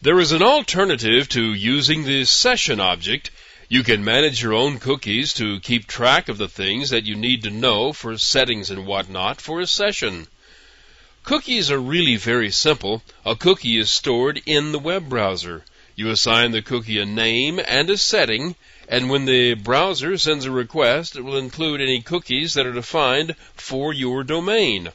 There is an alternative to using the session object. You can manage your own cookies to keep track of the things that you need to know for settings and whatnot for a session. Cookies are really very simple. A cookie is stored in the web browser. You assign the cookie a name and a setting, and when the browser sends a request, it will include any cookies that are defined for your domain.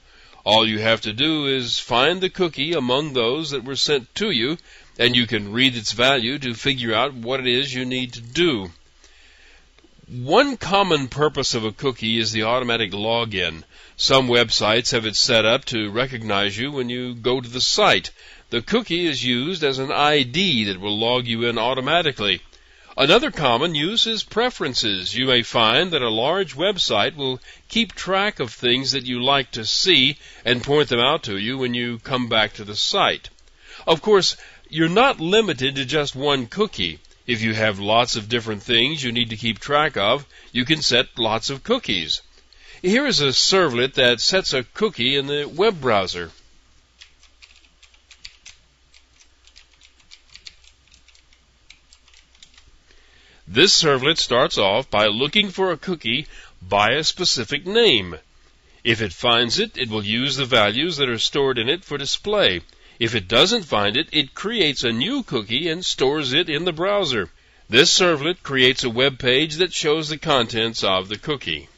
All you have to do is find the cookie among those that were sent to you, and you can read its value to figure out what it is you need to do. One common purpose of a cookie is the automatic login. Some websites have it set up to recognize you when you go to the site. The cookie is used as an ID that will log you in automatically. Another common use is preferences. You may find that a large website will keep track of things that you like to see and point them out to you when you come back to the site. Of course, you're not limited to just one cookie. If you have lots of different things you need to keep track of, you can set lots of cookies. Here is a servlet that sets a cookie in the web browser. This servlet starts off by looking for a cookie by a specific name. If it finds it, it will use the values that are stored in it for display. If it doesn't find it, it creates a new cookie and stores it in the browser. This servlet creates a web page that shows the contents of the cookie.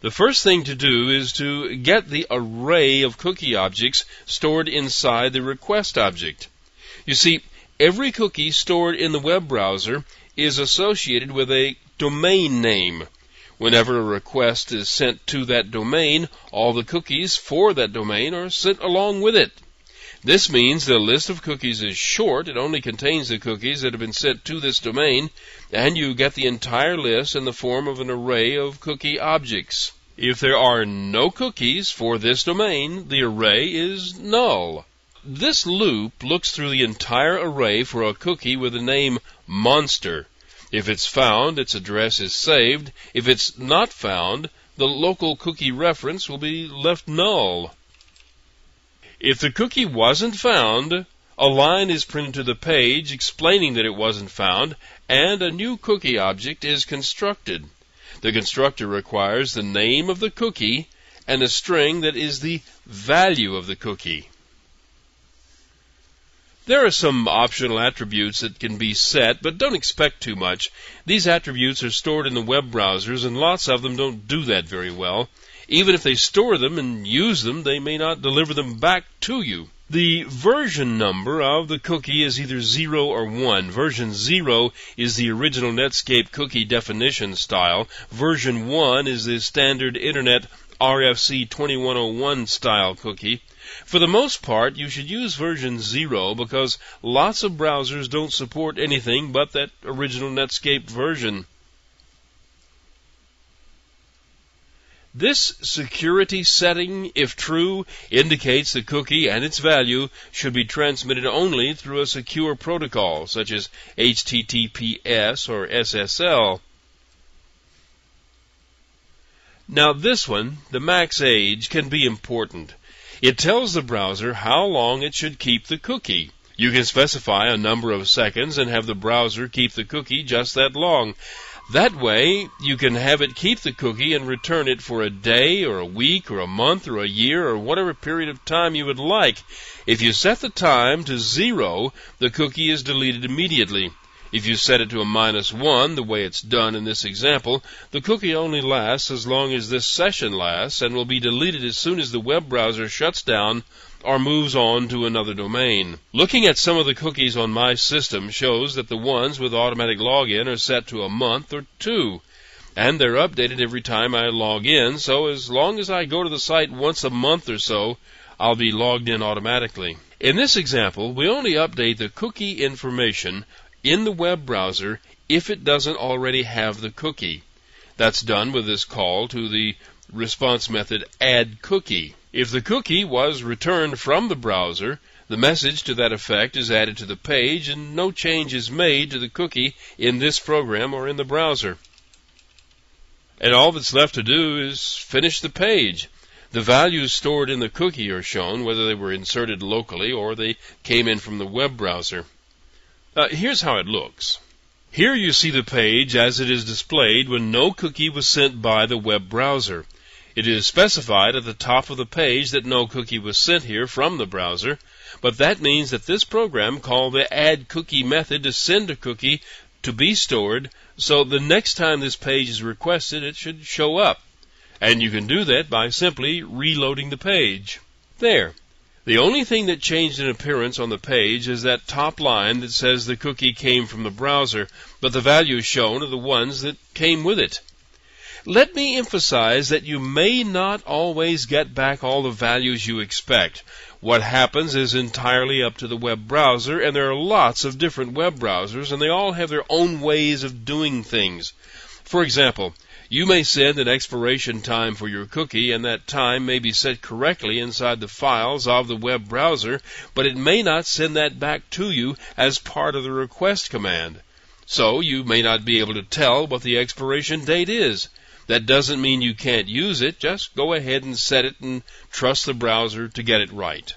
The first thing to do is to get the array of cookie objects stored inside the request object. You see, every cookie stored in the web browser is associated with a domain name. Whenever a request is sent to that domain, all the cookies for that domain are sent along with it. This means the list of cookies is short. It only contains the cookies that have been sent to this domain, and you get the entire list in the form of an array of cookie objects. If there are no cookies for this domain, the array is null. This loop looks through the entire array for a cookie with the name monster. If it's found, its address is saved. If it's not found, the local cookie reference will be left null. If the cookie wasn't found, a line is printed to the page explaining that it wasn't found, and a new cookie object is constructed. The constructor requires the name of the cookie and a string that is the value of the cookie. There are some optional attributes that can be set, but don't expect too much. These attributes are stored in the web browsers, and lots of them don't do that very well. Even if they store them and use them, they may not deliver them back to you. The version number of the cookie is either 0 or 1. Version 0 is the original Netscape cookie definition style. Version 1 is the standard Internet RFC 2101 style cookie. For the most part, you should use version 0 because lots of browsers don't support anything but that original Netscape version. This security setting, if true, indicates the cookie and its value should be transmitted only through a secure protocol, such as HTTPS or SSL. Now this one, the max age, can be important. It tells the browser how long it should keep the cookie. You can specify a number of seconds and have the browser keep the cookie just that long. That way, you can have it keep the cookie and return it for a day or a week or a month or a year or whatever period of time you would like. If you set the time to 0, the cookie is deleted immediately. If you set it to a -1, the way it's done in this example, the cookie only lasts as long as this session lasts and will be deleted as soon as the web browser shuts down or moves on to another domain. Looking at some of the cookies on my system shows that the ones with automatic login are set to a month or 2, and they're updated every time I log in, so as long as I go to the site once a month or so, I'll be logged in automatically. In this example, we only update the cookie information in the web browser if it doesn't already have the cookie. That's done with this call to the response method addCookie. If the cookie was returned from the browser, the message to that effect is added to the page and no change is made to the cookie in this program or in the browser. And all that's left to do is finish the page. The values stored in the cookie are shown, whether they were inserted locally or they came in from the web browser. Here's how it looks. Here you see the page as it is displayed when no cookie was sent by the web browser. It is specified at the top of the page that no cookie was sent here from the browser, but that means that this program called the add cookie method to send a cookie to be stored, so the next time this page is requested, it should show up. And you can do that by simply reloading the page. There. The only thing that changed in appearance on the page is that top line that says the cookie came from the browser, but the values shown are the ones that came with it. Let me emphasize that you may not always get back all the values you expect. What happens is entirely up to the web browser, and there are lots of different web browsers, and they all have their own ways of doing things. For example, you may send an expiration time for your cookie, and that time may be set correctly inside the files of the web browser, but it may not send that back to you as part of the request command. So you may not be able to tell what the expiration date is. That doesn't mean you can't use it. Just go ahead and set it and trust the browser to get it right.